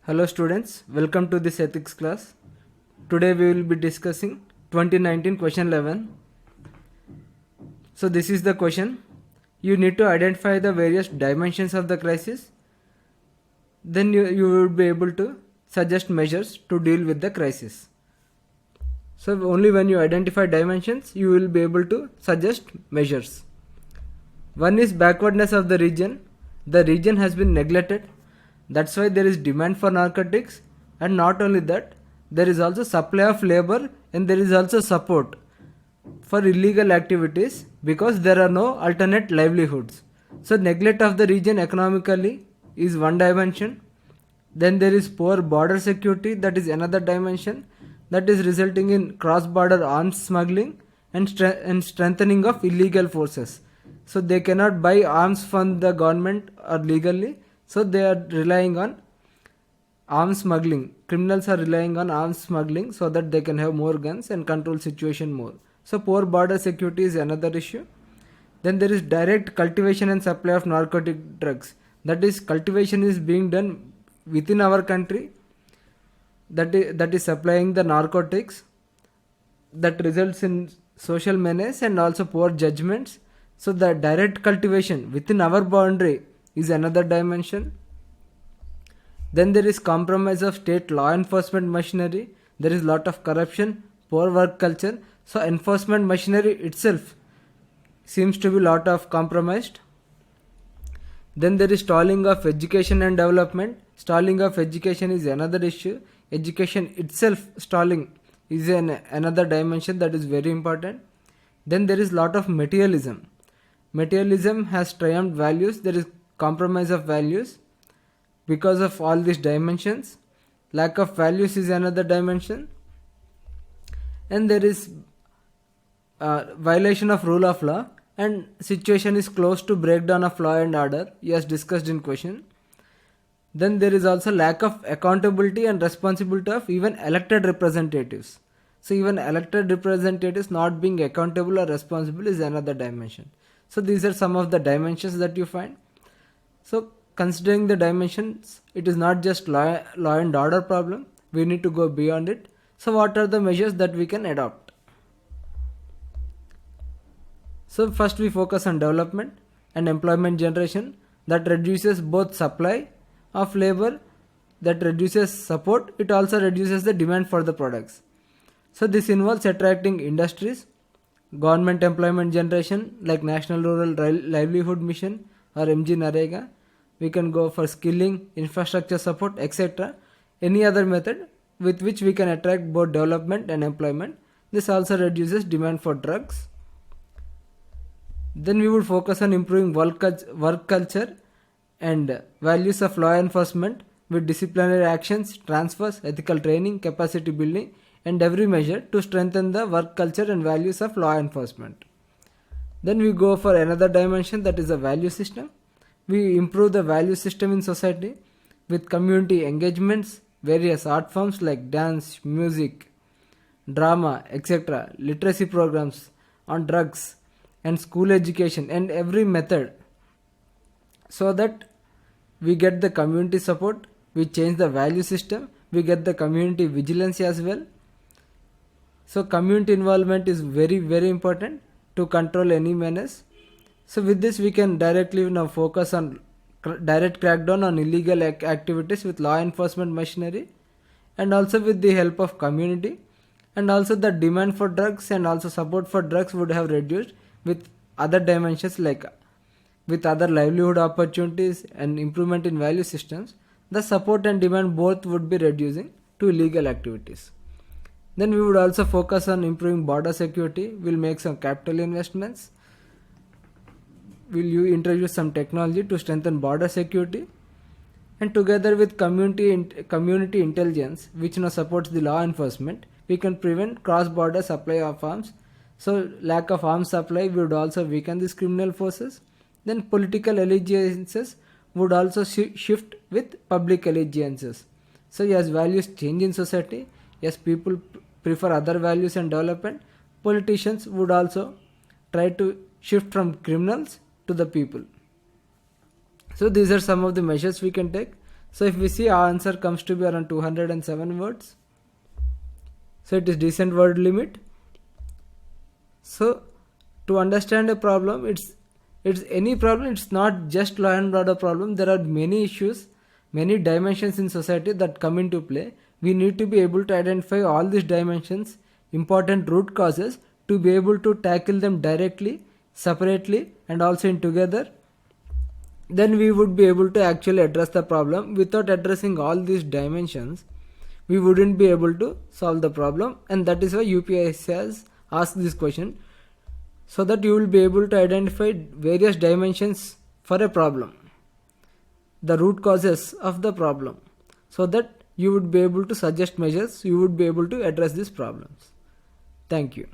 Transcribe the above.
Hello students, welcome to this ethics class. Today we will be discussing 2019 question 11. So this is the question. You need to identify the various dimensions of the crisis. Then you will be able to suggest measures to deal with the crisis. So only when you identify dimensions, you will be able to suggest measures. One is backwardness of the region. The region has been neglected. That's why there is demand for narcotics, and not only that, there is also supply of labor and there is also support for illegal activities because there are no alternate livelihoods. So neglect of the region economically is one dimension. Then there is poor border security, that is another dimension, that is resulting in cross-border arms smuggling and strengthening of illegal forces. So they cannot buy arms from the government or legally, so they are relying on arms smuggling. Criminals are relying on arms smuggling so that they can have more guns and control situation more. So poor border security is another issue. Then there is direct cultivation and supply of narcotic drugs. That is, cultivation is being done within our country, that is supplying the narcotics, that results in social menace and also poor judgments. So the direct cultivation within our boundary is another dimension. Then there is compromise of state law enforcement machinery. There is lot of corruption, poor work culture. So enforcement machinery itself seems to be lot of compromised. Then there is stalling of education and development. Stalling of education is another issue. Education itself stalling is another dimension that is very important. Then there is lot of materialism. Materialism has triumphed values. There is compromise of values because of all these dimensions. Lack of values is another dimension. And there is violation of rule of law, and situation is close to breakdown of law and order, as discussed in question. Then there is also lack of accountability and responsibility of even elected representatives. So even elected representatives not being accountable or responsible is another dimension. So these are some of the dimensions that you find. So considering the dimensions, it is not just law and order problem. We need to go beyond it. So what are the measures that we can adopt? So first we focus on development and employment generation that reduces both supply of labor, that reduces support, it also reduces the demand for the products. So this involves attracting industries, government employment generation like National Rural Livelihood Mission or MG Narega. We can go for skilling, infrastructure support, etc. Any other method with which we can attract both development and employment. This also reduces demand for drugs. Then we would focus on improving work culture and values of law enforcement with disciplinary actions, transfers, ethical training, capacity building, and every measure to strengthen the work culture and values of law enforcement. Then we go for another dimension, that is a value system. We improve the value system in society with community engagements, various art forms like dance, music, drama, etc., literacy programs on drugs and school education and every method, so that we get the community support, we change the value system, we get the community vigilance as well. So community involvement is very important to control any menace. So with this we can directly now focus on direct crackdown on illegal activities with law enforcement machinery and also with the help of community, and also the demand for drugs and also support for drugs would have reduced with other dimensions like with other livelihood opportunities and improvement in value systems. The support and demand both would be reducing to illegal activities. Then we would also focus on improving border security. We'll make some capital investments. Will you introduce some technology to strengthen border security, and together with community intelligence, which now supports the law enforcement, we can prevent cross-border supply of arms. So lack of arms supply would also weaken these criminal forces. Then political allegiances would also shift with public allegiances. So as values change in society, as people prefer other values and development, politicians would also try to shift from criminals to the people. So these are some of the measures we can take. So if we see, our answer comes to be around 207 words. So it is decent word limit. So to understand a problem, it's any problem. It's not just law and order problem. There are many issues, many dimensions in society that come into play. We need to be able to identify all these dimensions, important root causes, to be able to tackle them directly, separately, and also in together. Then we would be able to actually address the problem. Without addressing all these dimensions, we wouldn't be able to solve the problem, and that is why UPSC has asked this question, so that you will be able to identify various dimensions for a problem, the root causes of the problem, so that you would be able to suggest measures, you would be able to address these problems. Thank you.